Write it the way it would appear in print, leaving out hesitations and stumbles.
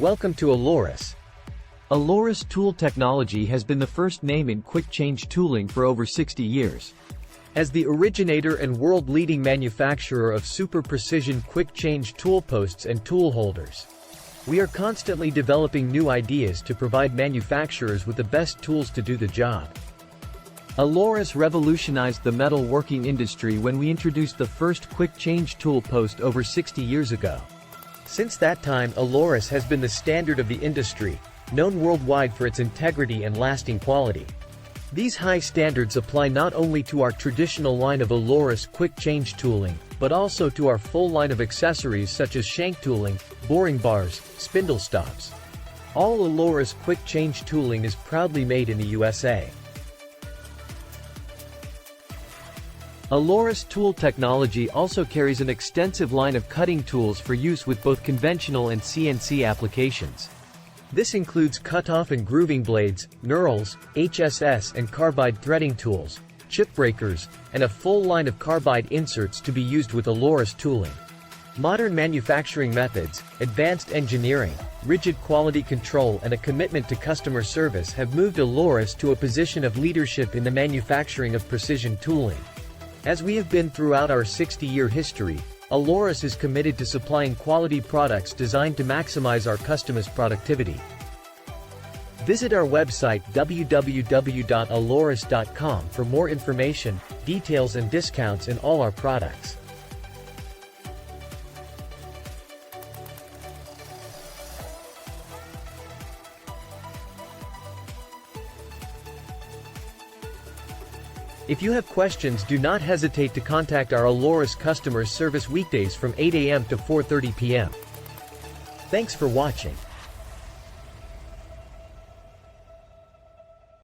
Welcome to Aloris. Aloris tool technology has been the first name in quick-change tooling for over 60 years. As the originator and world-leading manufacturer of super-precision quick-change tool posts and tool holders, we are constantly developing new ideas to provide manufacturers with the best tools to do the job. Aloris revolutionized the metal working industry when we introduced the first quick-change tool post over 60 years ago. Since that time, Aloris has been the standard of the industry, known worldwide for its integrity and lasting quality. These high standards apply not only to our traditional line of Aloris quick-change tooling, but also to our full line of accessories such as shank tooling, boring bars, spindle stops. All Aloris quick-change tooling is proudly made in the USA. Aloris tool technology also carries an extensive line of cutting tools for use with both conventional and CNC applications. This includes cut-off and grooving blades, knurls, HSS and carbide threading tools, chip breakers, and a full line of carbide inserts to be used with Aloris tooling. Modern manufacturing methods, advanced engineering, rigid quality control and a commitment to customer service have moved Aloris to a position of leadership in the manufacturing of precision tooling. As we have been throughout our 60-year history, Aloris is committed to supplying quality products designed to maximize our customers' productivity. Visit our website www.aloris.com for more information, details and discounts in all our products. If you have questions, do not hesitate to contact our Aloris customer service weekdays from 8 a.m. to 4:30 p.m. Thanks for watching.